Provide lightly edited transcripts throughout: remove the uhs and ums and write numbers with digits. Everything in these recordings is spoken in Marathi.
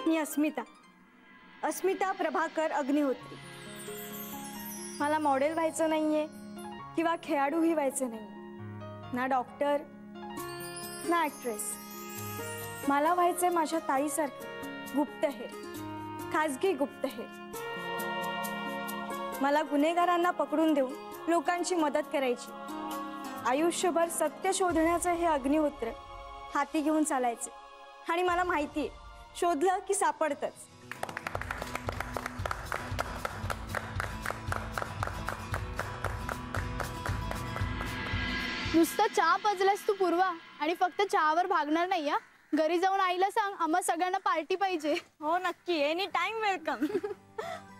मी अस्मिता प्रभाकर अग्निहोत्री। मला मॉडेल व्हायचं नाहीये किंवा खेळाडूही व्हायचं नाहीये, ना डॉक्टर ना ॲक्ट्रेस। मला व्हायचंय माझ्या ताईसारखं गुप्तहेर, खाजगी गुप्तहेर। मला गुन्हेगारांना पकडून देऊन लोकांची मदत करायची। आयुष्यभर सत्य शोधण्याचं हे अग्निहोत्र हाती घेऊन चालायचे आणि मला माहितीये शोधलं की सापडतंच। नुसतं चहा पाजलास तू पूर्वा, आणि फक्त चहावर भागणार नाही हा। घरी जाऊन आईला सांग आम्हा सगळ्यांना पार्टी पाहिजे। हो नक्की, एनी टाइम वेलकम।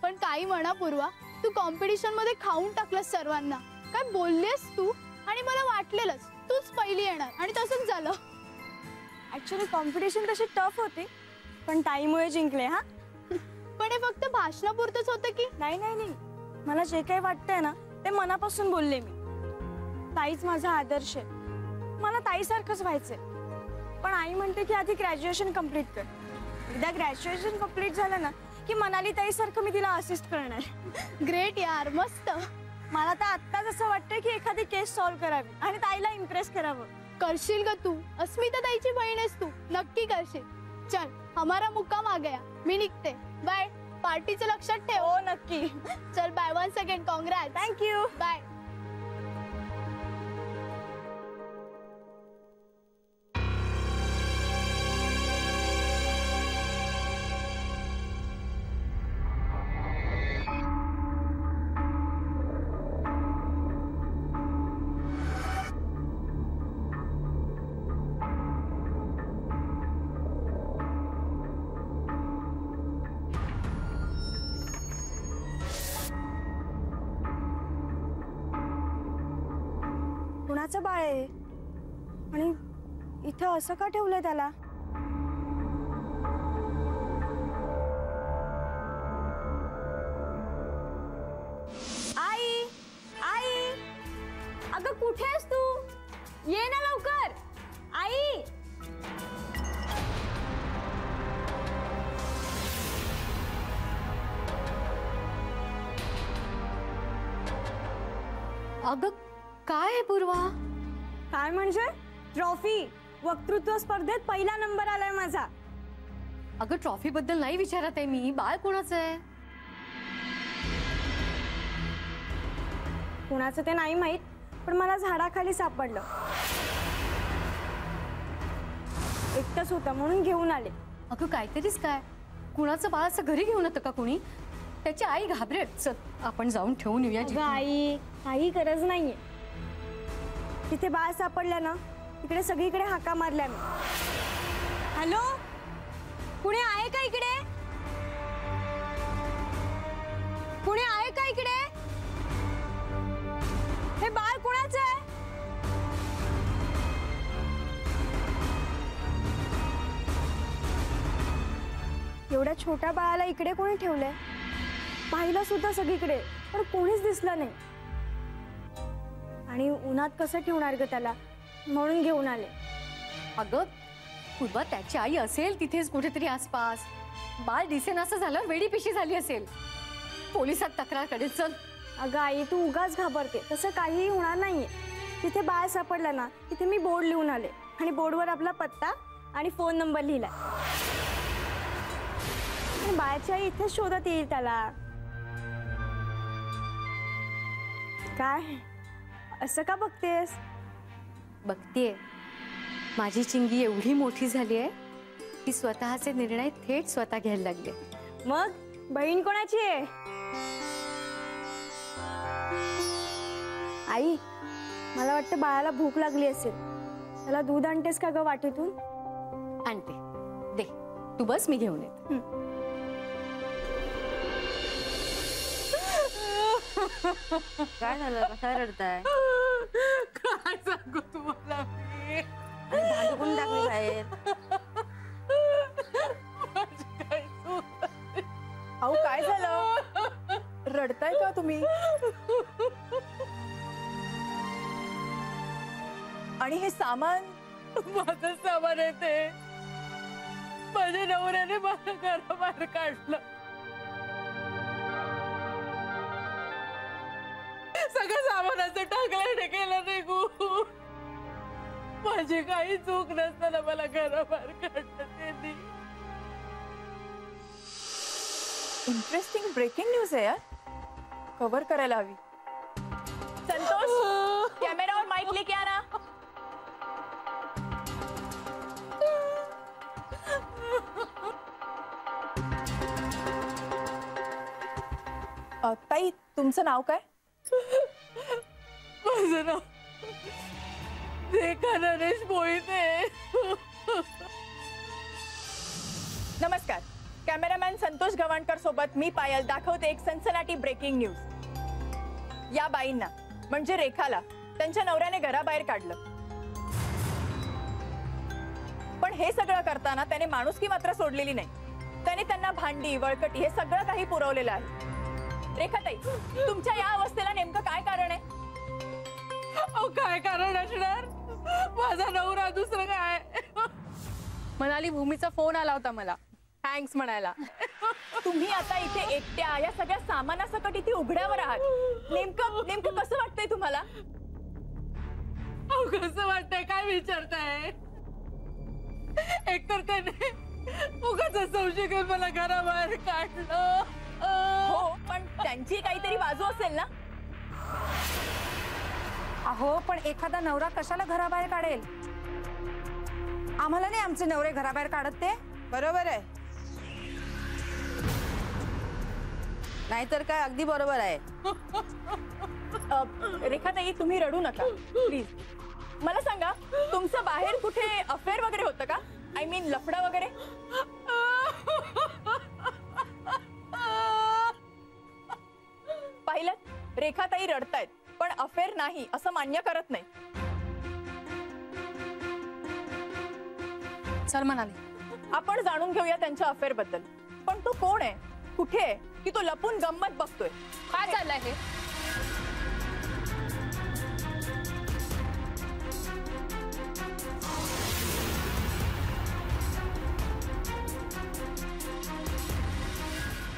पण काही म्हणा पूर्वा, तू कॉम्पिटिशन मध्ये खाऊन टाकलंस सर्वांना। काय बोललीस तू, आणि मला वाटलेलंच तूच पहिली येणार, आणि तसंच झालं। ऍक्च्युअली कॉम्पिटिशन तशी टफ होती, पण ताईमुळे जिंकले। हा पण हे फक्त भाषणापुरतच होतं की? नाही नाही नाही, मला जे काही वाटतंय ना ते मनापासून बोलले मी। ताईच माझा आदर्श आहे, मला ताईसारखंच व्हायचंय। पण आई म्हणते की आधी ग्रॅज्युएशन कंप्लीट कर। एकदा ग्रॅज्युएशन कंप्लीट झालं ना की मनाली ताईसारखं मी तिला असिस्ट करणार। ग्रेट यार, मस्त। मला तर आत्ताच असं वाटतंय की एखादी केस सॉल्व्ह करावी आणि ताईला इम्प्रेस करावं। करशील का तू? अस्मिता ताईची बहीण आहेस तू, नक्की करशील। चल, हमारा मुक्काम आ गया, मी निघते। बाय। पार्टीचं लक्षात ठेव। हो नक्की। चल bye, 1 second, Congress. Thank you, bye. कुणाचं बाळ आहे आणि इथं असं का ठेवलंय त्याला? आई आई, अगं कुठे आहेस तू? ये ना लवकर आई। अगं काय आहे पूर्वा? काय म्हणजे? ट्रॉफी, वक्तृत्व स्पर्धेत पहिला नंबर आलाय माझा। अगं ट्रॉफी बद्दल नाही विचारत आहे मी, बाळ कोणाचं आहे? कुणाचं ते नाही माहित, पण मला झाडाखाली सापडलं। एकटंच होतं म्हणून घेऊन आले। अगं काहीतरीच काय, कुणाचं बाळ असं घरी घेऊन येतं का कोणी? त्याची आई घाबरेल। चल आपण जाऊन ठेवून येऊया। आई काही गरज नाहीये, तिथे बाळ सापडलं ना इकडे सगळीकडे हाका मारल्या मी। हॅलो, कुणी आहे का इकडे? कुणी आहे का इकडे? हे बाळ कुणाचं आहे? एवढ्या छोट्या बाळाला इकडे कोणी ठेवलंय? पाहिलं सुद्धा सगळीकडे, पण कोणीच दिसलं नाही। आणि उन्हात कसं ठेवणार ग त्याला, म्हणून घेऊन आले। अगं पूर्वा, त्याची आई असेल तिथेच कुठेतरी आसपास। बाळ दिसेनासं झालं, वेडी पिशी झाली असेल। पोलिसात तक्रार करेल। चल। अगं आई तू उगाच घाबरते, तसं काहीही होणार नाहीये। तिथे बाळ सापडलं ना, तिथे मी बोर्ड लिहून आले आणि बोर्डवर आपला पत्ता आणि फोन नंबर लिहिलाय। बाळाची आई इथेच शोधत येईल त्याला। काय असं का बघतेस? बघतेय, माझी चिंगी एवढी मोठी झाली आहे की स्वतःचे निर्णय थेट स्वतः घ्यायला लागले। मग बहीण कोणाची आहे? आई मला वाटतं बाळाला भूक लागली असेल, त्याला दूध आणतेस का ग वाटेतून? आणते, दे तू बस, मी घेऊन येते। काय झालं, कसा रडताय? काय सांगू तुम्हाला मी? भांडून टाकली बाहेर। अहो काय झालं, रडताय का तुम्ही? आणि हे सामान? माझं सामान आहे ते, माझ्या नवऱ्याने मला घराबाहेर काढलं. सगळं सामानाचं टाकल्याने केलं निघून. माझी काही चूक नसताना मला घराबाहेर काढलं त्यांनी. इंटरेस्टिंग ब्रेकिंग न्यूज आहे यार, कव्हर करायला हवी. संतोष, कॅमेरा और माइक लेके आना. ताई, तुमचं नाव काय? माझं नाव रेखा नरेश मोहिते. नमस्कार, कॅमेरामॅन संतोष गवाणकर सोबत मी पायल दाखवते एक सनसनाटी ब्रेकिंग न्यूज. या बाईंना म्हणजे रेखाला त्यांच्या नवऱ्याने घराबाहेर काढलं, पण हे सगळं करताना त्याने माणुसकी मात्र सोडलेली नाही. त्याने त्यांना भांडी वळकटी हे सगळं काही पुरवलेलं आहे. रेखाताई, तुमच्या या अवस्थेला नेमकं काय कारण आहे? काय कारण असणार? माझा नवरा दुसरं काय. मनाली, भूमीचा फोन आला होता मला थँक्स म्हणायला. तुम्ही आता इथे एकट्या या सगळ्या सामानासकट इथे उघड्यावर आहात. नेमकं कसं वाटतंय तुम्हाला? कसं वाटतंय काय विचारताय? एकतर त्याने उगाच संशय घेऊन मला घराबाहेर काढलं. हो, पण त्यांची काहीतरी बाजू असेल ना? अहो, पण एखादा नवरा कशाला घराबाहेर काढेल? आम्हाला नाही आमचे नवरे घराबाहेर काढत ते. बरोबर आहे. नाहीतर काय, अगदी बरोबर आहे. रेखाताई, तुम्ही रडू नका प्लीज. मला सांगा, तुमचं बाहेर कुठे अफेअर वगैरे होतं का? आय मीन लफडा वगैरे? पाहिलं, रेखाताई रडतायत, पण अफेअर नाही असं मान्य करत नाही. चल मनाली, आपण जाणून घेऊया त्यांच्या अफेअर बद्दल. पण तो कोण आहे, कुठे आहे, की तो लपून गंमत बघतोय? काय चाललंय हे?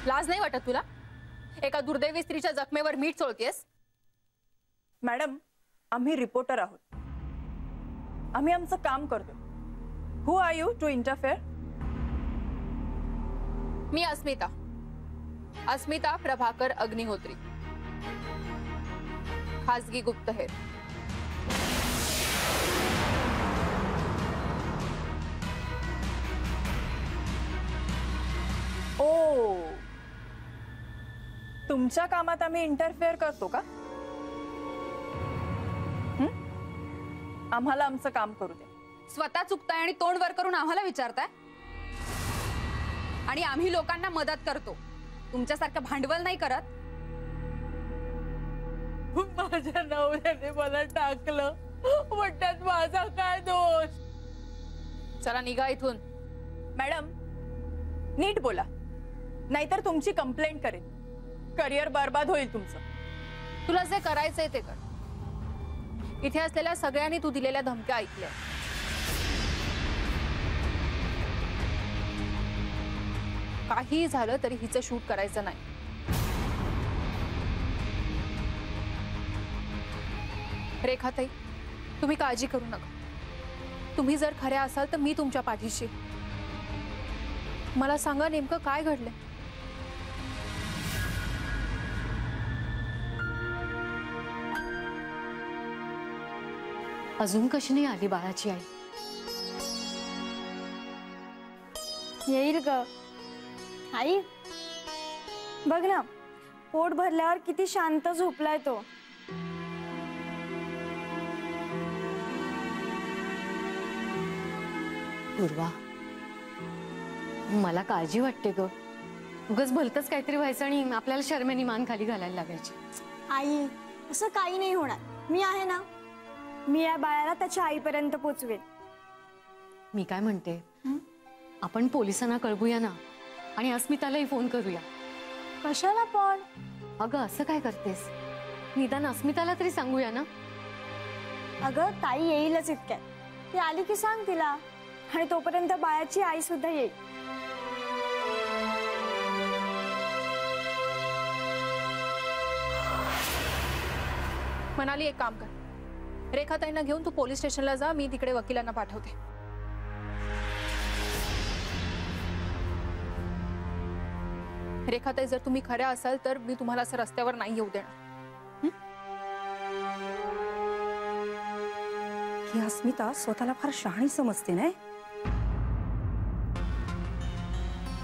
लाज नाही वाटत तुला? एका दुर्दैवी स्त्रीच्या जखमेवर मीठ चोळतेस? मॅडम, आम्ही रिपोर्टर आहोत. आम्ही आमचं काम करतो. हु आर यू टू इंटरफेअर? मी अस्मिता प्रभाकर अग्निहोत्री, खासगी गुप्तहेर. ओ, तुमच्या कामात आम्ही इंटरफेअर करतो का? आम्हाला आमचं काम करू द्या. स्वतः चुकताय आणि तोंड वर करून आम्हाला विचारताय? आणि आम्ही लोकांना मदत करतो, तुमच्यासारखं भांडवल नाही करत. माझ्या नवऱ्याने मला टाकलं, वाटत माझा काय दोष? चला निघा इथून. मॅडम, नीट बोला, नाहीतर तुमची कंप्लेंट करेन. करिअर बर्बाद होईल तुमचं. तुला जे करायचंय ते कर. इथे असलेल्या सगळ्यांनी तू दिलेल्या धमक्या ऐकल्या. काही झालं तरी हिचं शूट करायचं नाही. रेखाताई, तुम्ही काळजी करू नका. तुम्ही जर खऱ्या असाल तर मी तुमच्या पाठीशी. मला सांगा नेमकं काय घडलंय? अजून कशी नाही आली बाळाची आई? येईल ग आई. बघ ना, पोट भरल्यावर किती शांत झोपलाय तो. पूर्वा, मला काळजी वाटते ग. उगाच भलतच काहीतरी व्हायचं आणि आपल्याला शर्मेनी मान खाली घालायला लागायची. आई, असं काही नाही होणार. मी आहे ना, मी या बाळाला त्याच्या आईपर्यंत पोचवेन. मी काय म्हणते, आपण पोलिसांना कळवूया ना आणि अस्मितालाही फोन करूया. कशाला पण? अगं असं काय करतेस, निदान अस्मिताला तरी सांगूया ना. अगं ताई येईलच इतक्यात. ती आली की सांग तिला, आणि तोपर्यंत बाळाची आई सुद्धा येईल. मनाली एक काम कर, रेखाताईंना घेऊन तू पोलीस स्टेशनला जा, मी तिकडे वकिलांना पाठवते. रेखाताई, जर तुम्ही खऱ्या असाल तर मी तुम्हाला असं रस्त्यावर नाही येऊ देणार. ही अस्मिता स्वतःला फार शहाणी समजते नाही.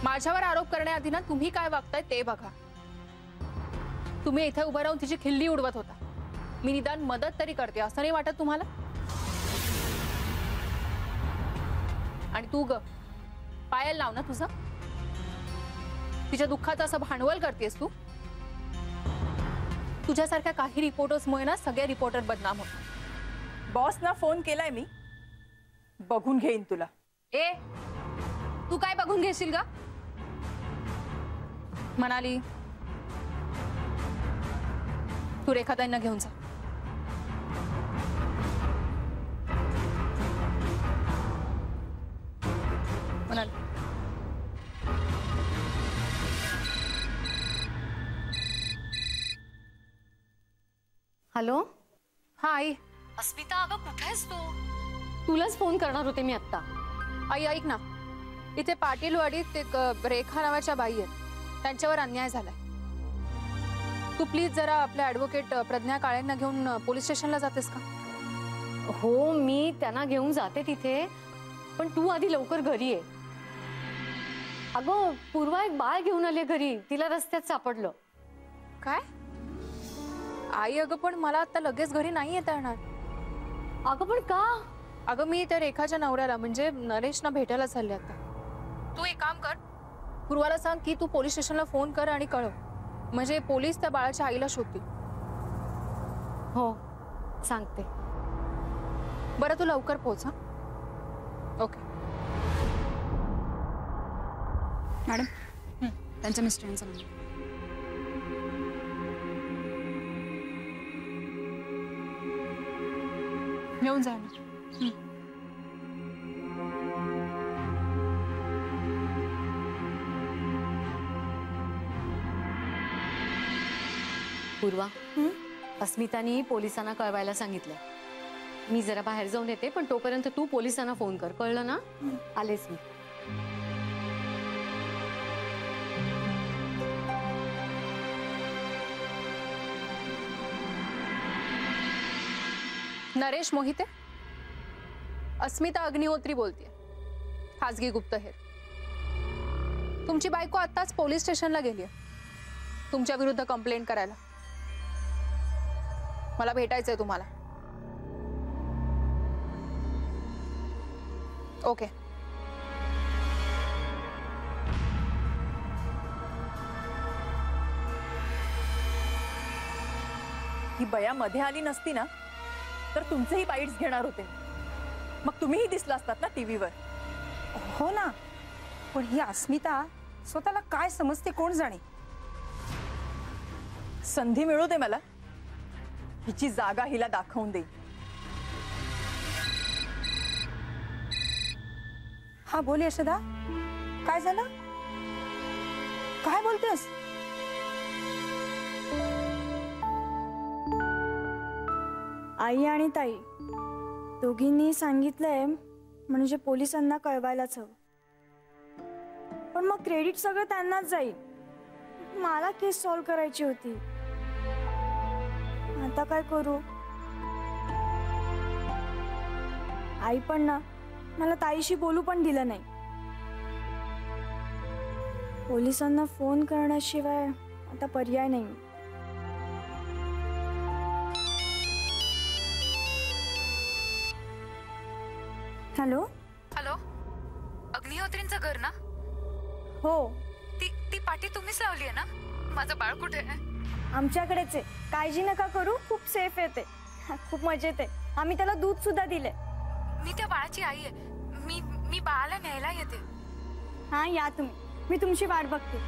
माझ्यावर आरोप करण्याआधी ना तुम्ही काय वागताय ते बघा. तुम्ही इथे उभं राहून तिची खिल्ली उडवत होता. मी निदान मदत तरी करते असं नाही वाटत तुम्हाला? आणि तू ग पायल लाव ना तुझं. तिच्या दुःखाचं असं भांडवल करतेस तू. तुझ्यासारख्या काही रिपोर्टर्समुळे ना सगळे रिपोर्टर बदनाम होतात. बॉसना फोन केलाय मी, बघून घेईन तुला. ए तू काय बघून घेशील का? मनाली, तू रेखाताईंना घेऊन जा. मनाली, हॅलो. हा आई. अस्मिता अगं कुठे आहेस तू? तुलाच फोन करणार होते मी आत्ता. आई ऐक ना, इथे पाटीलवाडीत एक रेखा नावाच्या बाई आहेत, त्यांच्यावर अन्याय झालाय. तू प्लीज जरा आपल्या ऍडव्होकेट प्रज्ञा काळेंना घेऊन पोलीस स्टेशनला जातेस का? हो मी त्यांना घेऊन जाते तिथे, पण तू आधी लवकर घरी ये. अगं पूर्वा एक बाळ घेऊन आले घरी, तिला रस्त्यात सापडलं. काय आई? अगं पण मला आता लगेच घरी नाही येता येणार. अगं पण का? अगं मी त्या रेखाच्या नवऱ्याला म्हणजे नरेशना भेटायला चालले आता. तू एक काम कर, पूर्वाला सांग की तू पोलीस स्टेशनला फोन कर आणि कळव, म्हणजे पोलीस त्या बाळाच्या आईला शोधतील. हो सांगते. बरं तू लवकर पोहोच. हा ओके. मॅडम त्यांच्या मिस्टरांचा नंबर. येऊन जा ना. पूर्वा, अस्मितानी पोलिसांना कळवायला सांगितलं. मी जरा बाहेर जाऊन येते, पण तोपर्यंत तू पोलिसांना फोन कर, कळलं ना? आलेच मी. नरेश मोहिते, अस्मिता अग्निहोत्री बोलते, खासगी गुप्तहेर. तुमची बायको आत्ताच पोलीस स्टेशनला गेली तुमच्या विरुद्ध कंप्लेंट करायला. मला भेटायचंय तुम्हाला. ओके. ही बया मध्ये आली नसती ना तर तुमचेही बाईट्स घेणार होते. मग तुम्हीही दिसला असतात ना टीव्हीवर. हो ना, पण ही अस्मिता स्वतःला काय समजते कोण जाणे. संधी मिळू दे मला, हिची जागा हिला दाखवून देईन. हा बोल यशोदा, काय झालं? काय बोलतेस? आई आणि ताई दोघींनी सांगितलंय म्हणजे पोलिसांना कळवायलाच हवं. पण मग क्रेडिट सगळं त्यांनाच जाईल. मला केस सॉल्व्ह करायची होती. आता काय करू? आई पण ना मला ताईशी बोलू पण दिलं नाही. पोलिसांना फोन करण्याशिवाय आता पर्याय नाही. हॅलो. हॅलो, अग्निहोत्रींचं घर ना? हो, ती पाटी तुम्हीच लावली आहे ना? माझं बाळ कुठे आहे? आमच्याकडेच आहे. काळजी नका करू, खूप सेफ आहे ते. खूप मजेत आहे. आम्ही त्याला दूध सुद्धा दिले. मी त्या बाळाची आई आहे. मी बाळाला न्यायला येते. हा या तुम्ही, मी तुमची वाट बघते.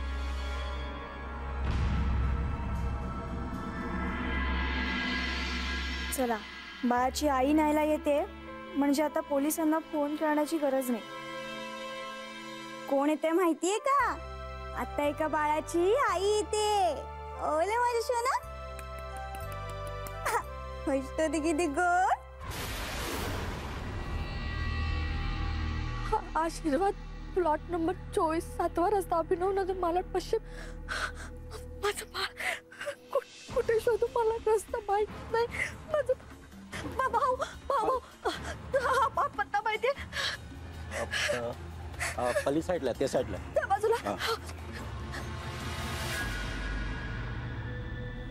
चला, बाळाची आई न्यायला येते म्हणजे आता पोलिसांना फोन करण्याची गरज नाही. कोण येते माहितीये का? आता एका बाळाची आई येते. ओले माझी सोना. तरी किती ग आशीर्वाद प्लॉट नंबर 24 7वा रस्ता अभिनव नगर मालाड पश्चिम. माझं बाळ कुठे शोधू मला रस्ता माहित नाही. माझं भाऊ भाऊ हा पत्ता माहितीये पली साईडला त्या साईडला त्या बाजूला.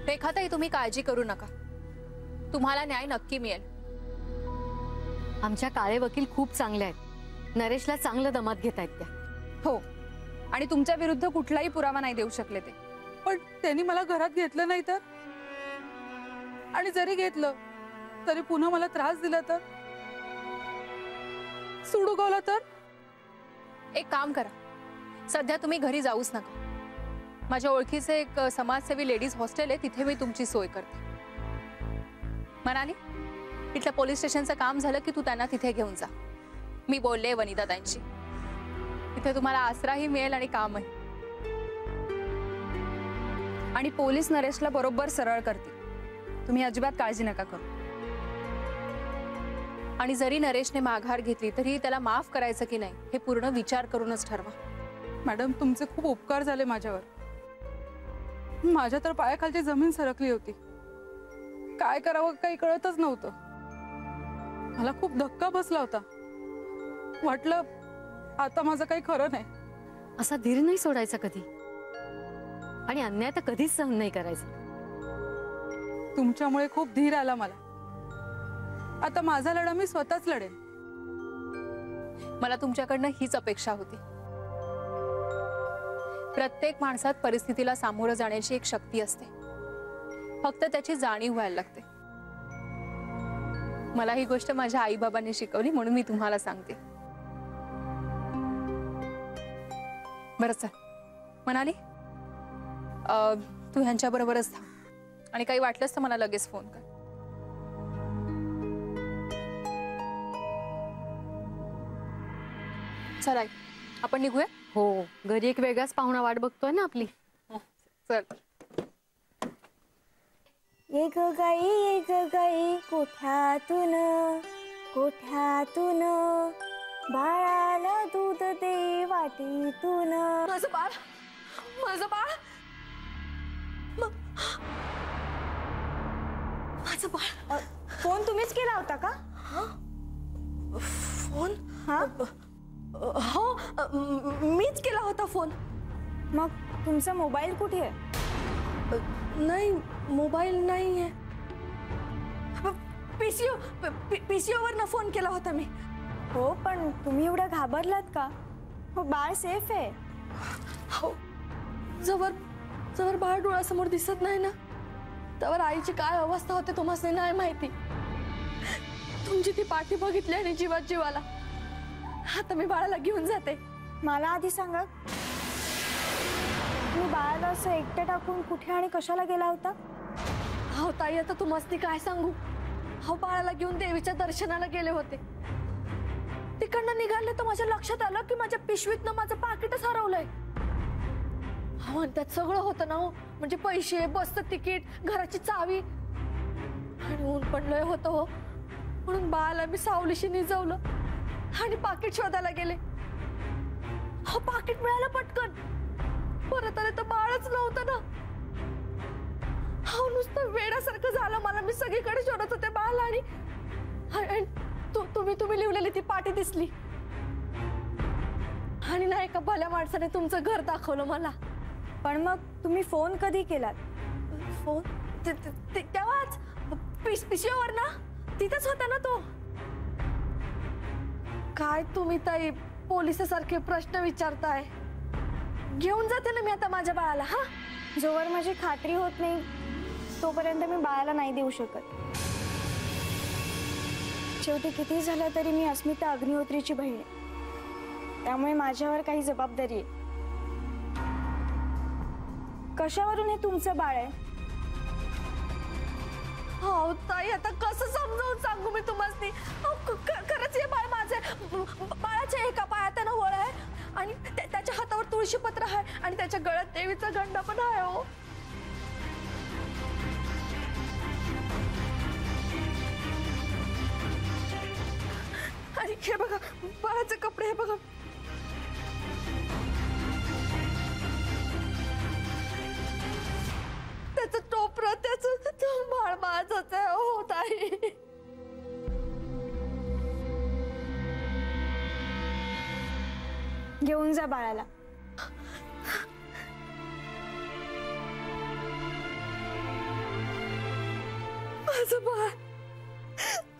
रेखाताई तुम्ही काळजी करू नका, तुम्हाला न्याय नक्की मिळेल. आमच्या काळे वकील खूप चांगले आहेत. नरेशला चांगलं दमात घेत आहेत त्या. हो, आणि तुमच्या विरुद्ध कुठलाही पुरावा नाही देऊ शकले ते. पण त्यांनी मला घरात घेतलं नाही तर, आणि जरी घेतलं तरी पुन्हा मला त्रास दिला तर, सोडू गावला तर. एक काम करा, सध्या तुम्ही घरी जाऊच नका. माझ्या ओळखीचे एक समाजसेवी लेडीज हॉस्टेल आहे, तिथे मी तुमची सोय करते. मनाली, इथल्या पोलीस स्टेशनचं काम झालं की तू त्यांना तिथे घेऊन जा. मी बोलले वनिताताईंशी, तिथे तुम्हाला आसराही मिळेल आणि कामही. आणि पोलीस नरेशला बरोबर सरळ करतील, तुम्ही अजिबात काळजी नका करू. आणि जरी नरेशने माघार घेतली तरी त्याला माफ करायचं की नाही हे पूर्ण विचार करूनच ठरवा. मॅडम, तुमचे खूप उपकार झाले माझ्यावर. माझ्या तर पायाखालची जमीन सरकली होती. काय करावं काही कळतच नव्हतं. मला खूप धक्का बसला होता. वाटलं आता माझं काही खरं नाही. असा धीर नाही सोडायचा कधी, आणि अन्याय तर कधीच सहन नाही करायचा. तुमच्यामुळे खूप धीर आला मला. आता माझा लढा मी स्वतःच लढेन. मला तुमच्याकडनं हीच अपेक्षा होती. प्रत्येक माणसात परिस्थितीला सामोरं जाण्याची एक शक्ती असते, फक्त त्याची जाणीव व्हायला लागते. मला ही गोष्ट माझ्या आई बाबांनी शिकवली, म्हणून मी तुम्हाला सांगते. बरं चल म्हणाली, तू ह्यांच्या बरोबरच थांब, आणि काही वाटलंच तर मला लगेच फोन कर. चल आई, आपण निघूया. हो, घरी एक वेगळाच पाहुणा वाट बघतोय ना आपली. चल. एक गाई कोठ्यातून कोठ्यातून बाळाला दूध दे वाटीतून. माझं बाळ माझं बाळ माझं बाळ. फोन तुम्हीच केला होता का? फोन? हा, हो, मीच केला होता फोन. मग तुमचा मोबाईल कुठे आहे? नाही, मोबाईल नाही आहे. पीसीओ वरनं फोन केला होता मी. हो, पण तुम्ही एवढं घाबरलात का? हो, बाळ सेफ आहे. हो, जवळ बाळ डोळ्यासमोर दिसत नाही ना, त्यावर आईची काय अवस्था होते तुम्हाला नाही माहिती. तुमची ती पाठी बघितली आणि जीवाला. आता मी बाळाला घेऊन जाते. मला आधी सांगा, तुम्ही बाळाला असं एकटं टाकून कुठे आणि कशाला गेला होता? हो ताई, आता तुम्हाला काय सांगू. हो, बाळाला घेऊन देवीच्या दर्शनाला गेले होते. तिकडनं निघाले तर माझ्या लक्षात आलं की माझ्या पिशवीतनं माझं पाकिटच हरवलंय. हो, आणि त्यात सगळं होतं ना. हो, म्हणजे पैसे, बसचं तिकीट, घराची चावी, आणि ऊन पण लय होतं. हो, म्हणून बाळाला मी सावलीशी निजवलं आणि पाकिट शोधायला गेले. हो, पाकिट मिळालं पटकन. परत आले तर बाळच नव्हतं ना. हो, नुसतं वेड्यासारखं झालं मला. मी सगळीकडे शोधत होते बाळाला, आणि तुम्ही लिहिलेली ती पाटी दिसली. आणि नाही का भल्या माणसाने तुमचं घर दाखवलं मला. पण मग तुम्ही फोन कधी केलात? फोन तेव्हाच पिशवीवर ना, तिथेच होता ना तो. काय तुम्ही ताई पोलिसासारखे प्रश्न विचारताय. घेऊन जाते ना मी आता माझ्या बाळाला. हा, जोवर माझी खात्री होत नाही तोपर्यंत मी बाळाला नाही देऊ शकत. शेवटी किती झालं तरी मी अस्मिता अग्निहोत्रीची बहीण आहे, त्यामुळे माझ्यावर काही जबाबदारी आहे. कशावरून हे तुमचं बाळ आहे? हो ताई, आता कसं समजावून सांगू मी तुम्हाला. खरंच हे बाळ माझे. बाळाच्या एका पायात ना वळ आहे, आणि त्याच्या हातावर तुळशी पत्र आहे, आणि त्याच्या गळ्यात देवीचा गंडा पण आहे. हो, हे बघा बाळाचे कपडे, हे बघा. त्याचं टोपरं, त्याचं बाळ माझंच आहे हो ताई. घेऊन जा बाळाला. माझं बाळ,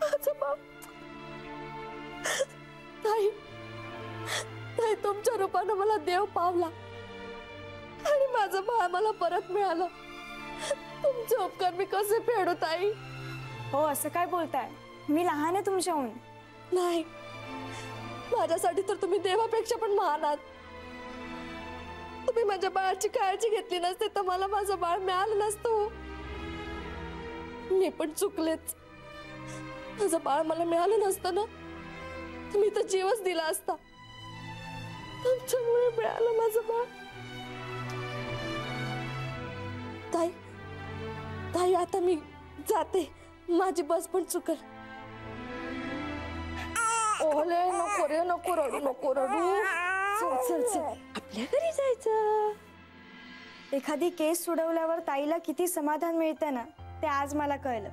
माझं बाळ. ताई, ताई तुमच्या रूपानं मला देव पावला आणि माझं बाळ मला परत मिळालं. तुमचे उपकार मी कसे फेडू ताई? हो असं काय बोलताय, मी लहान आहे तुमच्याहून. नाही, माझ्यासाठी तर तुम्ही देवापेक्षा पण महान आहात. तुम्ही माझ्या बाळाची काळजी घेतली नसते तर मला माझं बाळ मिळालं नसतं. मी पण चुकलेच. माझं बाळ मला मिळालं नसतं ना, मी तर जीवच दिला असता. तुमच्यामुळे मिळालं माझं बाळ. ताई, ताई आता मी जाते, माझी बस पण चुकल. ओले नको रे, नको रडू, नको रडू. चल चल चल, आपल्या घरी जायचं. एखादी केस सोडवल्यावर ताईला किती समाधान मिळतं ना, ते आज मला कळलं.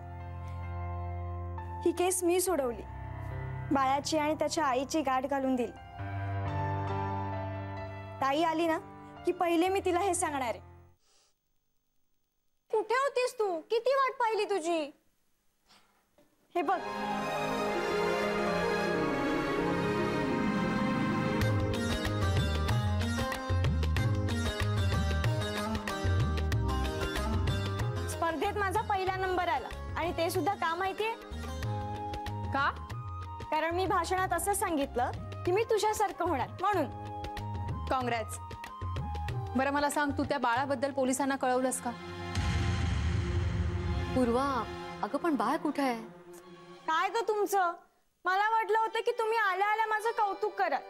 ही केस मी सोडवली, बाळाची आणि त्याच्या आईची गाठ घालून दिली. ताई आली ना की पहिले मी तिला हे सांगणार आहे. कुठे होतीस तू? किती वाट पाहिली तुझी. हे बघ, स्पर्धेत माझा पहिला नंबर आला आणि ते सुद्धा का माहितीये? का? कारण मी भाषणात असं सांगितलं की मी तुझ्यासारखं होणार म्हणून. काँग्रेस. बरं मला सांग, तू त्या बाळाबद्दल पोलिसांना कळवलंस का? पूर्वा, अगं पण बाळ कुठे आहे? काय ग तुमचं? मला वाटलं होतं की तुम्ही आल्या आल्या माझं कौतुक कराल,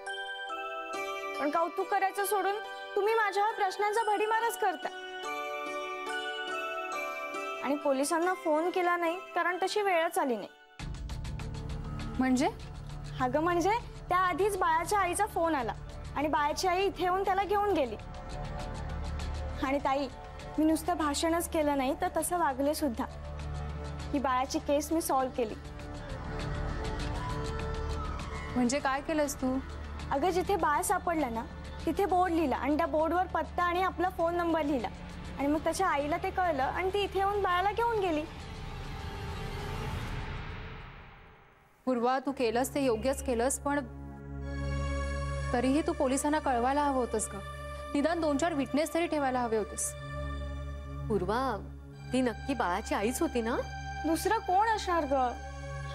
पण कौतुक करायचं सोडून तुम्ही माझ्यावर प्रश्नांचा भडीमारच करता. आणि पोलिसांना फोन केला नाही कारण तशी वेळच आली नाही. म्हणजे? अगं म्हणजे त्याआधीच बाळाच्या आईचा फोन आला आणि बाळाची आई इथे येऊन त्याला घेऊन गेली. आणि ताई, मी नुसतं भाषणच केलं नाही तर तसं वागले सुद्धा. ही बाळाची केस मी सॉल्व्ह केली. म्हणजे काय केलंस तू? अगं जिथे बाळ सापडलं ना तिथे बोर्ड लिहिला आणि त्या बोर्डवर पत्ता आणि आपला फोन नंबर लिहिला आणि मग त्याच्या आईला ते कळलं आणि ती इथे येऊन बाळाला घेऊन गेली. पूर्वा, तू केलंस ते योग्यच केलंस, पण तरीही तू पोलिसांना कळवायला हवं होतंस का? निदान 2-4 विटनेस तरी ठेवायला हवे होतेस. पूर्वा, ती नक्की बाळाची आईच होती ना? दुसरं कोण असणार ग?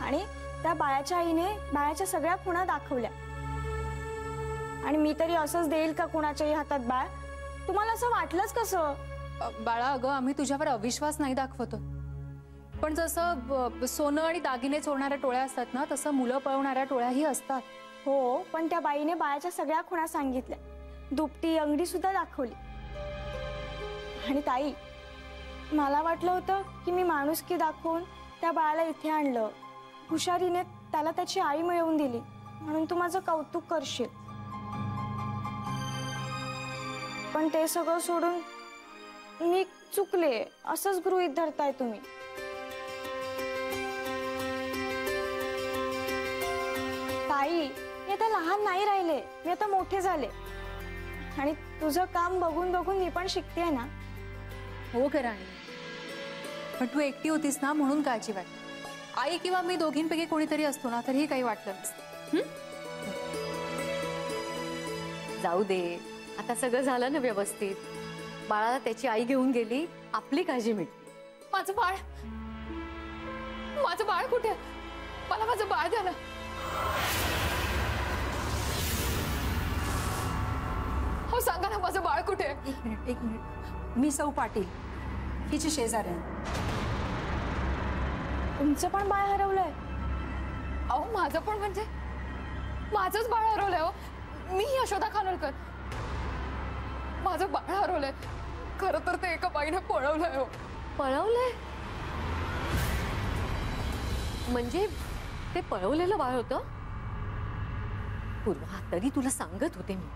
आणि त्या बाळाच्या आईने बाळाच्या सगळ्या खुणा दाखवल्या. आणि मी तरी असंच देईल का कुणाच्याही हातात बाळ? तुम्हाला असं वाटलंच कसं? बाळा, अगं आम्ही तुझ्यावर अविश्वास नाही दाखवतो, पण जसं सोनं आणि दागिने चोरणाऱ्या टोळ्या असतात ना, तसं मुलं पळवणाऱ्या टोळ्याही असतात. हो, पण त्या बाईने बाळाच्या सगळ्या खुणा सांगितल्या, दुपटी अंगडी सुद्धा दाखवली. आणि ताई, मला वाटलं होतं की मी माणुसकी दाखवून त्या बाळाला इथे आणलं, हुशारीने त्याला त्याची आई मिळवून दिली म्हणून तू माझं कौतुक करशील. पण ते सगळं सोडून मी चुकले असंच गृहीत धरताय तुम्ही. ताई, मी आता लहान नाही राहिले, मी आता मोठे झाले आणि तुझं काम बघून बघून मी पण शिकतेय ना. हो ग राणी, पण तू एकटी होतीस ना म्हणून काळजी वाटली. आई किंवा मी दोघींपैकी कोणीतरी असतो ना तरीही काही वाटलं नसतं. जाऊ दे, आता सगळं झालं ना व्यवस्थित. बाळाला त्याची आई घेऊन गेली, आपली काळजी मिटली. माझं बाळ, माझं बाळ कुठे? मला माझं बाळ द्या ना. हो सांगा ना, माझं बाळ कुठे? एक मिनिट. मी सौ पाटील, हिची शेजारी आहे. तुमचं पण बाळ हरवलंय? अहो माझं पण म्हणजे माझंच बाळ हरवलंय. हो, मी यशोदा खानोलकर. माझं बाळ हरवलंय. खरं तर ते एका बाईने पळवलंय. हो, पळवलंय? म्हणजे ते पळवलेलं बाळ होतं? पूर्वा, तरी तुला सांगत होते मी.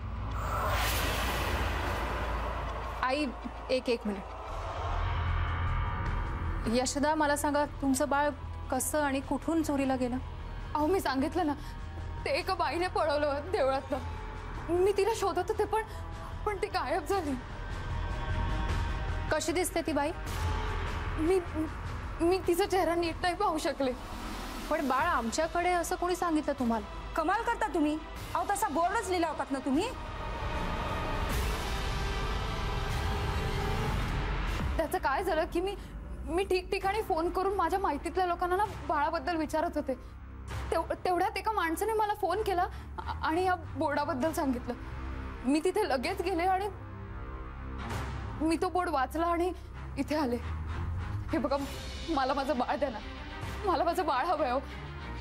आई एक मिनिट. यशदा, मला सांगा, तुमचं बाळ कसं आणि कुठून चोरीला गेलं? अहो मी सांगितलं ना, ते एका बाईने पळवलं देवळातलं. मी तिला शोधत होते पण ती गायब झाली. कशी दिसते ती बाई? मी तिचा चेहरा नीट नाही पाहू शकले. पण बाळ आमच्याकडे असं कोणी सांगितलं तुम्हाला? कमाल करता तुम्ही. अहो तसा बोर्डच लिहिला होतात ना तुम्ही. त्याचं काय झालं की मी ठिकठिकाणी फोन करून माझ्या माहितीतल्या लोकांना ना बाळाबद्दल विचारत होते. तेवढ्यात एका माणसाने मला फोन केला आणि या बोर्डाबद्दल सांगितलं. मी तिथे लगेच गेले आणि मी तो बोर्ड वाचला आणि इथे आले. हे बघा, मला माझं बाळ द्या ना. मला माझं बाळ हवंय हो.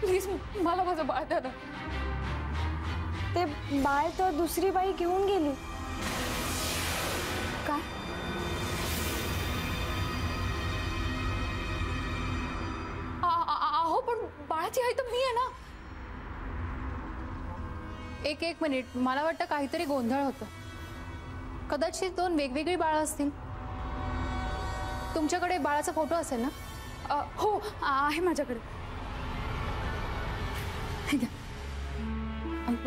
प्लीज मला माझं बाळ द्या ना. ते बाळ तर दुसरी बाई घेऊन गेली. काय? अहो पण बाळाची आई तर मी आहे ना. एक मिनिट, मला वाटतं काहीतरी गोंधळ होतं. कदाचित 2 वेगवेगळी बाळं असतील. तुमच्याकडे बाळाचा फोटो असेल ना? हो आहे माझ्याकडे. हे घ्या. ऐक.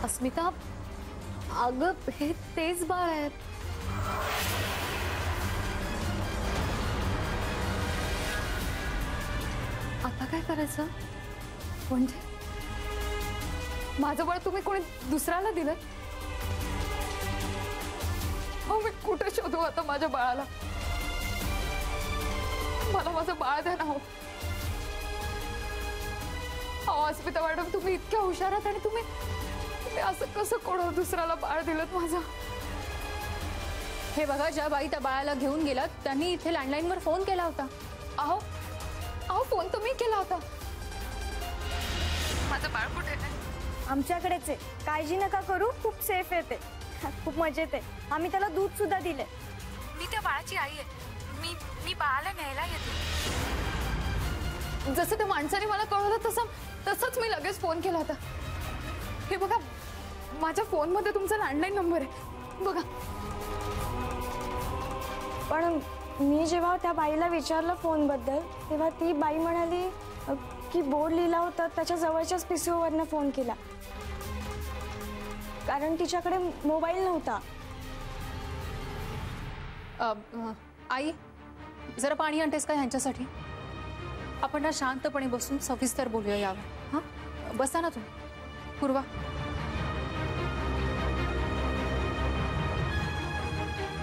अस्मिता, अगं हे तेच बाळ आहेत. आता काय करायचं? म्हणजे माझं बाळ तुम्ही कोणी दुसऱ्याला दिलं? हो, मी कुठे शोधू आता माझ्या बाळाला? मला माझं बाळ द्या ना. हो अस्मिता मॅडम, तुम्ही इतक्या हुशार आहात आणि तुम्ही असं कसं कोण दुसऱ्याला बाळ दिलं माझं? हे बघा, ज्या बाई त्या बाळाला घेऊन गेला त्यांनी इथे लँडलाईनवर फोन केला होता. अहो फोन तर मी केला होता. माझं बाळ कुठे आहे? आमच्याकडेच आहे. काळजी नका करू, खूप सेफ आहे ते. खूप मजेत आहे. आम्ही त्याला दूध सुद्धा दिले. मी त्या बाळाची आई आहे. मी बाळाला न्यायला येते. जसं त्या माणसाने मला कळवलं तसंच मी लगेच फोन केला होता. हे बघा, माझ्या फोनमध्ये तुमचा लँडलाईन नंबर आहे बघा. पण मी जेव्हा त्या बाईला विचारलं फोनबद्दल, तेव्हा ती बाई म्हणाली की बोर्ड लिहिला होता त्याच्या जवळच्याच PCOवरनं फोन केला, कारण तिच्याकडे मोबाईल नव्हता. आई, जरा पाणी आणतेस का ह्यांच्यासाठी? आपण ना शांतपणे बसून सविस्तर बोलूया यावर. हां, बसा ना तुम्ही. पूर्वा,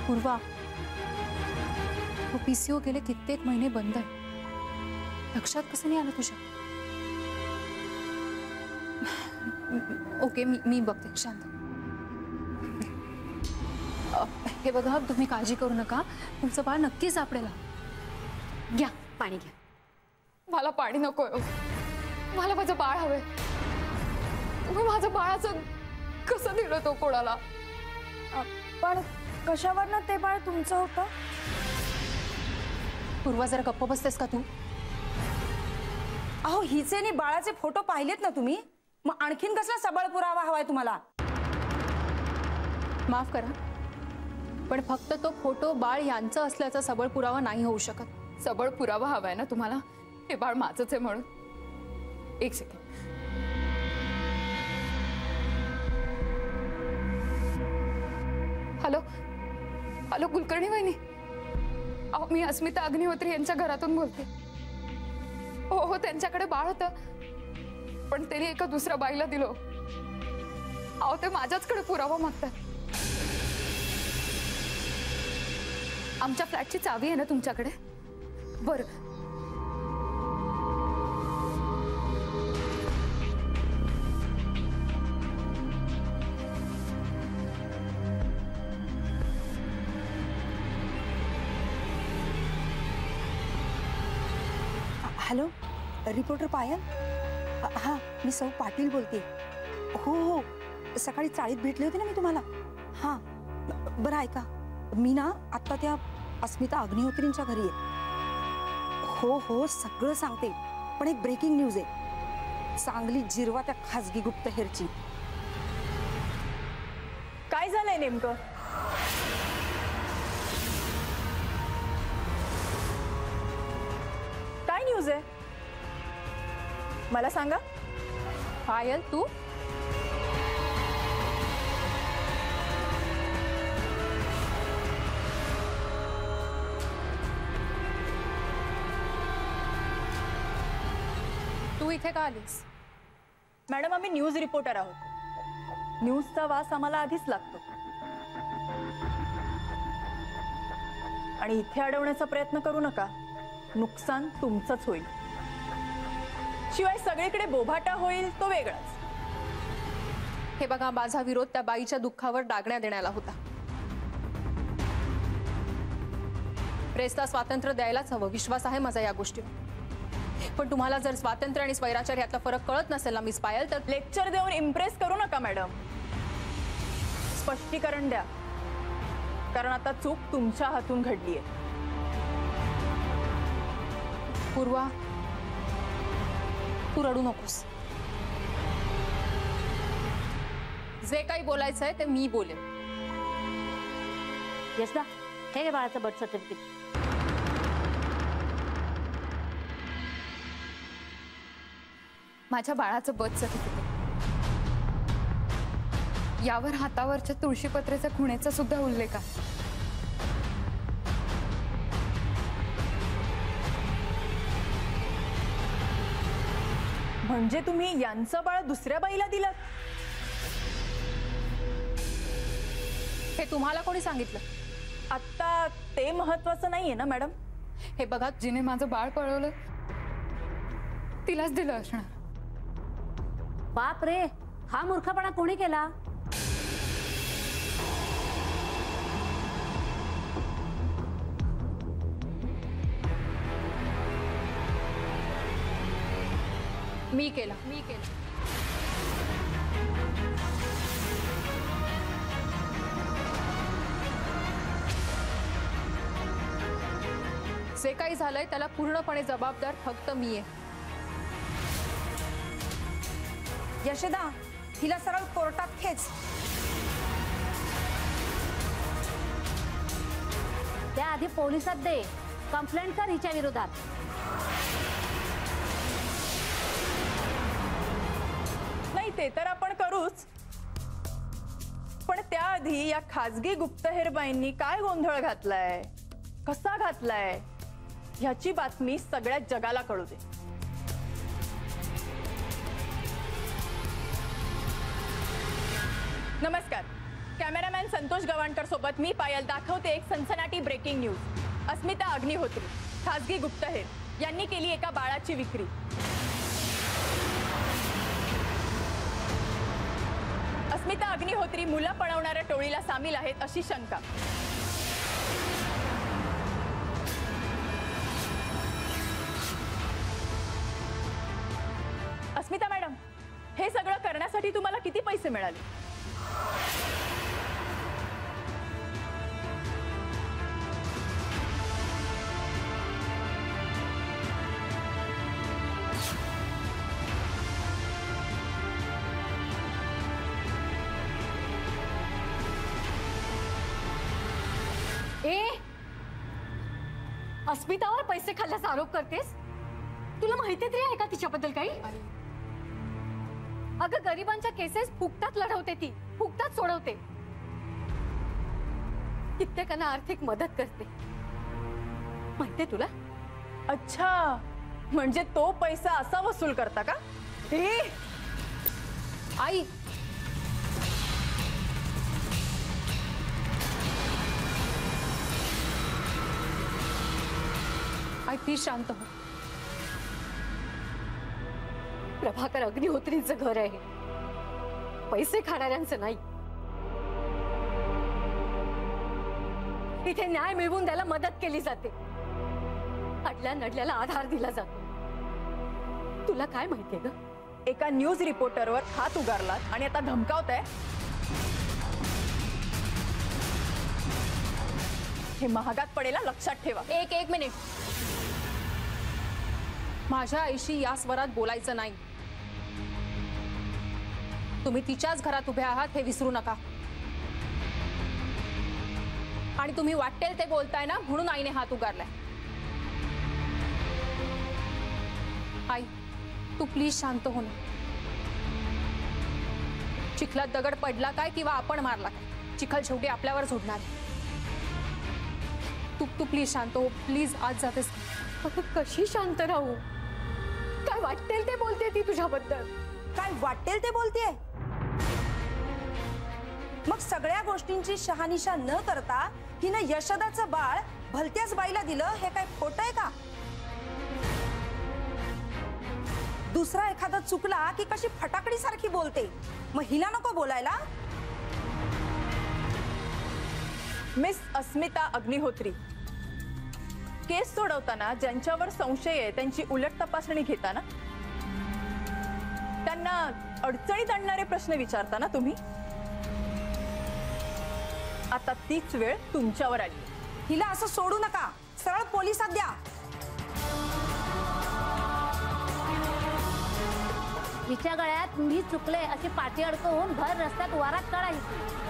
पूर्वा, तो PCO गेले कित्येक महिने बंद आहे. लक्षात कसं नाही आलं तुझ्या? ओके, मी बघते. शांत. हे बघा, तुम्ही काळजी करू नका. तुमचं बाळ नक्की सापडेल. घ्या पाणी घ्या. मला पाणी नकोय. मला माझं बाळ हवंय. तुम्ही माझं बाळाचं कसं दिलं तो कोणाला? पण कशावरनं ते बाळ तुमचं होतं? पूर्वा, जरा गप्प बसतेस का तू? अहो हिचे आणि बाळाचे फोटो पाहिलेत ना तुम्ही, मग आणखीन कसला सबळ पुरावा हवाय तुम्हाला? माफ करा, पण फक्त तो फोटो बाळ यांचं असल्याचा सबळ पुरावा नाही होऊ शकत. सबळ पुरावा हवाय ना तुम्हाला हे बाळ माझंच आहे म्हणून? एक सेकंड. हॅलो हॅलो, कुलकर्णी वहिनी. अहो, मी अस्मिता अग्निहोत्री यांच्या घरातून बोलते. हो, त्यांच्याकडे बाळ होतं, पण त्यांनी एका दुसऱ्या बाईला दिलं. अहो, ते माझ्याचकडे पुरावा मागतात. आमच्या फ्लॅटची चावी आहे ना तुमच्याकडे? बरं. हॅलो, रिपोर्टर पायल? हां, मी सौ पाटील बोलते. हो, सकाळी चाळीत भेटले होते ना मी तुम्हाला. हां, बरं ऐका, मी ना आत्ता त्या अस्मिता अग्निहोत्रींच्या घरी आहे. हो हो सगळं सांगते, पण एक ब्रेकिंग न्यूज आहे. चांगली जिरवा त्या खाजगी गुप्तहेरची. काय झालंय नेमकं? काय न्यूज आहे मला सांगा. पायल तू तू इथे का आलीस? मॅडम आम्ही न्यूज रिपोर्टर आहोत. न्यूजचा वास आम्हाला आधीच लागतो आणि इथे अडवण्याचा प्रयत्न करू नका. नुकसान तुमचंच होईल. शिवाय सगळीकडे बोभाटा होईल तो वेगळाच. हे बघा, माझा विरोध त्या बाईच्या दुःखावर डागण्या देण्याला होता. प्रेसला स्वातंत्र्य द्यायलाच हवं, विश्वास आहे माझा या गोष्टीवर. पण तुम्हाला जर स्वातंत्र्य आणि स्वैराचार यातला फरक कळत नसेल ना मिस पायल, तर लेक्चर देऊन इम्प्रेस करू नका मॅडम. स्पष्टीकरण द्या, कारण आता चूक तुमच्या हातून घडलीये. पूर्वा, तू रडू नकोस. जे काही बोलायचंय ते मी बोलेन. यशदा, हे घे बाळाचं बर्थ सर्टिफिकेट. माझ्या बाळाचं बर्थ सर्टिफिकेट. यावर हातावरच्या तुळशीपत्रेच्या खुणेचा सुद्धा उल्लेख आहे. म्हणजे तुम्ही यांचं बाळ दुसऱ्या बाईला दिलं? हे तुम्हाला कोणी सांगितलं? आता ते महत्वाचं नाहीये ना मॅडम. हे बघा, जिने माझं बाळ पळवलं तिलाच दिलं असणार. बाप रे, हा मूर्खपणा कोणी केला? मी केला. जे काही झालंय त्याला पूर्णपणे जबाबदार फक्त मी आहे. यशदा, हिला सरळ कोर्टात खेच. त्या आधी पोलिसात दे, कंप्लेंट कर हिच्या विरोधात. नाही ते तर आपण करूच, पण त्याआधी या खाजगी गुप्तहेरबाईंनी काय गोंधळ घातलाय, कसा घातलाय, ह्याची बातमी सगळ्या जगाला कळू दे. नमस्कार, कॅमेरामॅन संतोष गवाणकर सोबत मी पायल दाखवते एक सनसनाटी ब्रेकिंग न्यूज. अस्मिता अग्निहोत्री, खाजगी गुप्तहेर यांनी केली एका बाळाची विक्री. अस्मिता अग्निहोत्री मुलं पळवणाऱ्या टोळीला सामील आहेत अशी शंका. अस्मिता मॅडम, हे सगळं करण्यासाठी तुम्हाला किती पैसे मिळाले? ए, अस्मितावर पैसे खाल्ल्याचा आरोप करतेस? तुला माहिती तरी आहे का तिच्याबद्दल काही? अगं, गरिबांच्या केसेस फुकटात लढवते ती, फुकटात सोडवते. कित्येकांना आर्थिक मदत करते, माहितीये तुला? अच्छा, म्हणजे तो पैसा असा वसूल करता का? आई, प्लीज शांत हो. प्रभाकर अग्निहोत्रींचं घर आहे, पैसे खाणाऱ्यांचं नाही. इथे न्याय मिळवून द्यायला मदत केली जाते, अडल्या नडल्याला आधार दिला जातो. तुला काय माहितीये ग? एका न्यूज रिपोर्टरवर हात उगारलात आणि आता धमकावताय. हे महागात पडेला, लक्षात ठेवा. एक मिनिट. माझ्या आईशी या स्वरात बोलायचं नाही. तुम्ही तिच्याच घरात उभे आहात हे विसरू नका. आणि तुम्ही वाटेल ते बोलताय ना म्हणून आईने हात उगारलाय. आई तू प्लीज शांत हो ना. चिखलात दगड पडला काय किंवा आपण मारला काय, चिखल शेवटी आपल्यावर झोडणार. तू प्लीज शांत हो प्लीज. आज जातेस. अगं कशी शांत राहू? काय वाटेल ते बोलते ती तुझ्याबद्दल. काय वाटेल ते बोलतेय? मग सगळ्या गोष्टींची शहानिशा न करता हिनं यशोदाचं बाळ भलत्याच बाईला दिलं हे काय खोटं आहे का? दुसरा एखादा चुकला की कशी फटाकडी सारखी बोलते. मग हिला नको बोलायला? मिस अस्मिता अग्निहोत्री, केस सोडवताना ज्यांच्यावर संशय आहे त्यांची उलट तपासणी घेताना, त्यांना अडचणीत आणणारे प्रश्न विचारताना तुम्ही, आता तीच वेळ तुमच्यावर आली. हिला असं सोडू नका, सरळ पोलिसात द्या. हिच्या गळ्यात मी चुकले अशी पाठी अडकवून भर रस्त्यात वारात काढायची.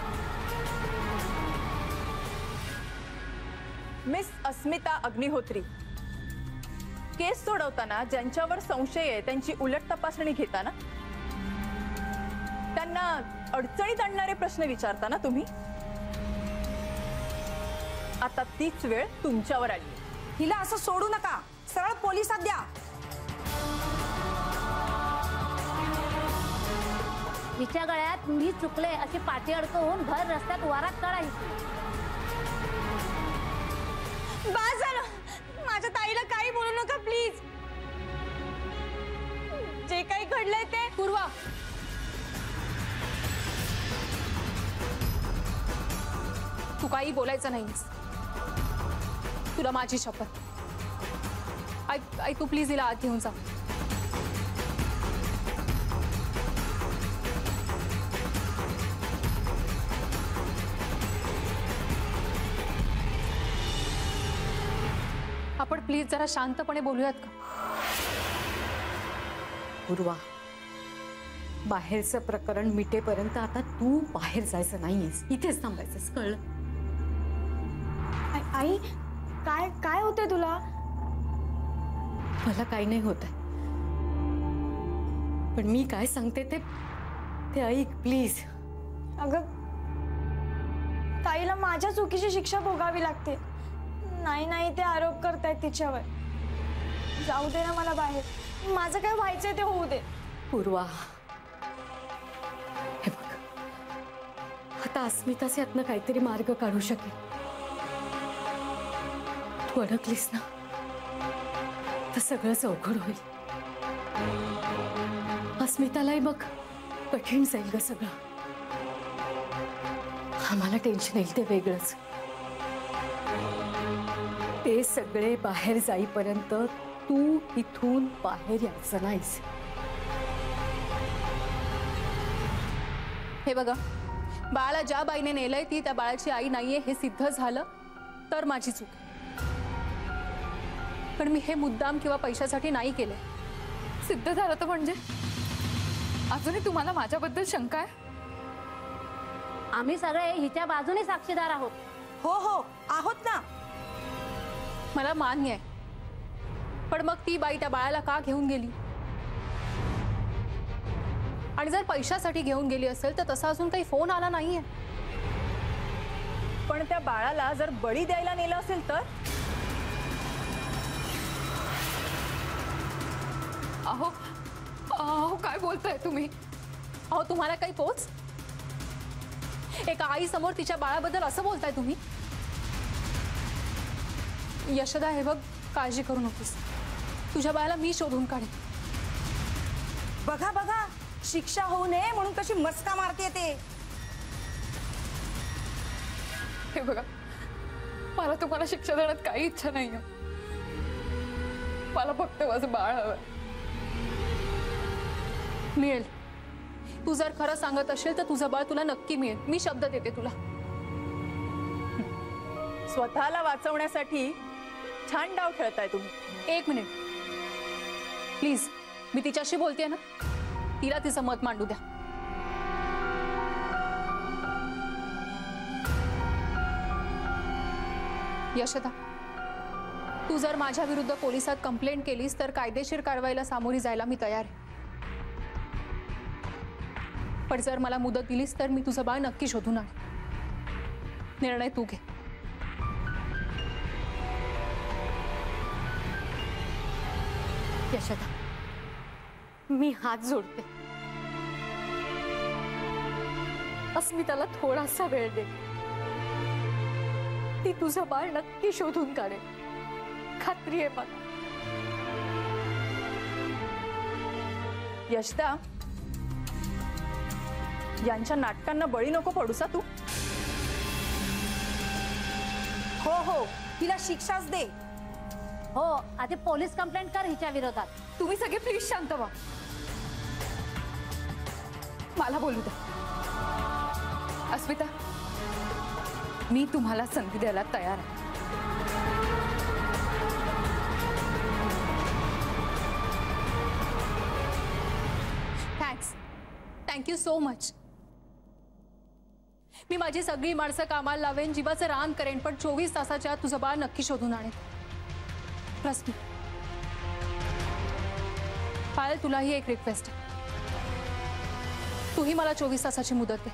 मिस अस्मिता अग्निहोत्री, केस सोडवताना ज्यांच्यावर संशय आहे त्यांची उलट तपासणी घेताना, त्यांना अडचणीत आणणारे प्रश्न विचारताना तुम्ही, आता तीच वेळ तुमच्यावर आली. हिला असं सोडू नका, सरळ पोलिसात द्या. हिच्या गळ्यात मी चुकले अशी पाठी अडकवून भर रस्त्यात वारात काढायची. बस झालं. माझ्या ताईला काही बोलू नका प्लीज. जे काही घडलंय ते. पूर्वा तू काही बोलायचं नाहीस. तुला माझी शपथ. आई तू प्लीज हिला आत घेऊन जा. आपण प्लीज जरा शांतपणे बोलूयात का? पूर्वा, बाहेरचं प्रकरण मिटेपर्यंत आता तू बाहेर जायचं नाहीयेस, इथेच थांबायचंस, कळलं? आई काय काय होतंय तुला? मला काही नाही होत आहे, पण मी काय सांगते ते ऐक प्लीज. अगं ताईला माझ्या चुकीची शिक्षा भोगावी लागते. नाही ते आरोप करतायत तिच्यावर. जाऊ दे ना मला बाहेर. माझं काय व्हायचंय ते होऊ दे. पूर्वा, हे बघ, आता अस्मिताचे यातनं काहीतरी मार्ग काढू शकेल. तू अडकलीस ना तर सगळंच अवघड होईल. अस्मितालाही बघ कठीण जाईल ग सगळं. आम्हाला टेन्शन येईल ते वेगळंच. ते सगळे बाहेर जाईपर्यंत तू इथून बाहेर यायचं नाहीस. हे बघा, बाळाला ज्या बाईने नेलंय ती त्या बाळाची आई नाहीये हे सिद्ध झालं तर माझी चूक. पण मी हे मुद्दाम किंवा पैशासाठी नाही केले. सिद्ध झालं तर म्हणजे अजूनही तुम्हाला माझ्याबद्दल शंका आहे? आम्ही सगळे हिच्या बाजूने साक्षीदार आहोत. हो आहोत ना. मला मान्य आहे, पण मग ती बाई त्या बाळाला का घेऊन गेली? आणि जर पैशासाठी घेऊन गेली असेल तर तसा अजून काही फोन आला नाहीये. पण त्या बाळाला जर बळी द्यायला नेलं असेल तर? अहो काय बोलताय तुम्ही? अहो तुम्हाला काही पोच? एका आई समोर तिच्या बाळाबद्दल असं बोलताय तुम्ही? यशोदा, हे बघ, काळजी करू नकोस. तुझ्या बाळाला मी शोधून काढेन. बघा शिक्षा होऊ नये म्हणून कशी मस्का मारते ते. हे बघा, मला तुम्हाला शिक्षा देण्यात काही इच्छा नाहीये. मला फक्त माझं बाळ हवं. मिळेल. तू जर खरं सांगत असेल तर तुझं बाळ तुला नक्की मिळेल. मी शब्द देते तुला. स्वतःला वाचवण्यासाठी छान डाव खेळताय तुम्ही. एक मिनिट. प्लीज, मी तिच्याशी बोलतेय ना, तिला तिचं मत मांडू द्या. यशदा, तू जर माझ्या विरुद्ध पोलिसात कंप्लेंट केलीस तर कायदेशीर कारवाईला सामोरी जायला मी तयार आहे. पण जर मला मुदत दिलीस तर मी तुझं बाळ नक्की शोधून आणेन. निर्णय तू घे. यशदा, मी हात जोडते. अस्मिताला थोडासा वेळ दे. ती तुझं बाळ नक्की शोधून काढेल, खात्री आहे मला. यशदा, यांच्या नाटकांना बळी नको पडूसा तू. हो हो, तिला शिक्षाच दे. हो, आधी पोलीस कंप्लेंट कर हिच्या विरोधात. तुम्ही सगळे प्लीज शांत व्हा. मला बोलू द्या. अस्मिता, मी तुम्हाला संधी द्यायला तयार आहे. Thank you so much. मी माझी सगळी माणसं कामाला लावेन, जीवाचं रान करेन, पण 24 तासाच्या आत तुझं बाळ नक्की शोधून आणेन. Trust me. पायल, तुलाही एक रिक्वेस्ट आहे. तूही मला 24 तासाची मुदत दे.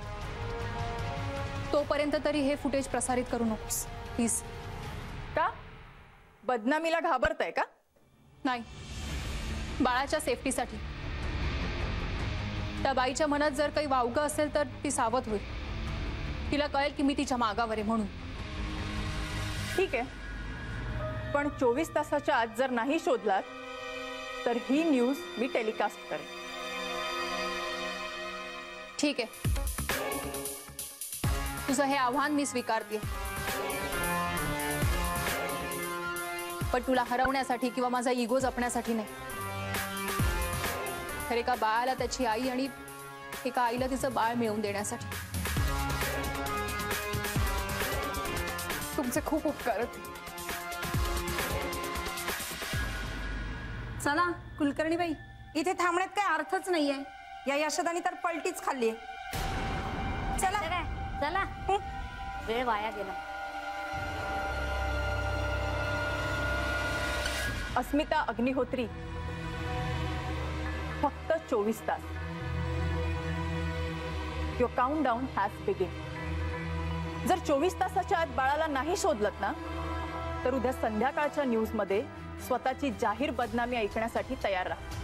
तोपर्यंत तरी हे फुटेज प्रसारित करू नकोस प्लीज. का? बदनामीला घाबरताय का? नाही, बाळाच्या सेफ्टीसाठी. त्या बाईच्या मनात जर काही वावगं असेल तर ती सावध होईल. तिला कळेल की मी तिच्या मागावर आहे म्हणून. ठीक आहे, पण 24 तासाच्या आत जर नाही शोधलात तर ही न्यूज मी टेलिकास्ट करेन. ठीक आहे, तुझं हे आव्हान मी स्वीकारते. पण तुला हरवण्यासाठी किंवा माझा इगो जपण्यासाठी नाही, तर एका बाळाला त्याची आई आणि एका आईला तिचं बाळ मिळवून देण्यासाठी. तुमचे खूप उपकार आहेत. चला कुलकर्णी बाई, इथे थांबण्यात काय अर्थच नाहीये. या यशदानी तर पलटीच खाल्लीये. चला काय चला, वेळ वाया गेला. अस्मिता अग्निहोत्री, फक्त 24 तास. Your countdown has begin. जर 24 तासाच्या आत बाळाला नाही शोधलत ना, तर उद्या संध्याकाळच्या न्यूजमध्ये स्वतःची जाहीर बदनामी ऐकण्यासाठी तयार राहा.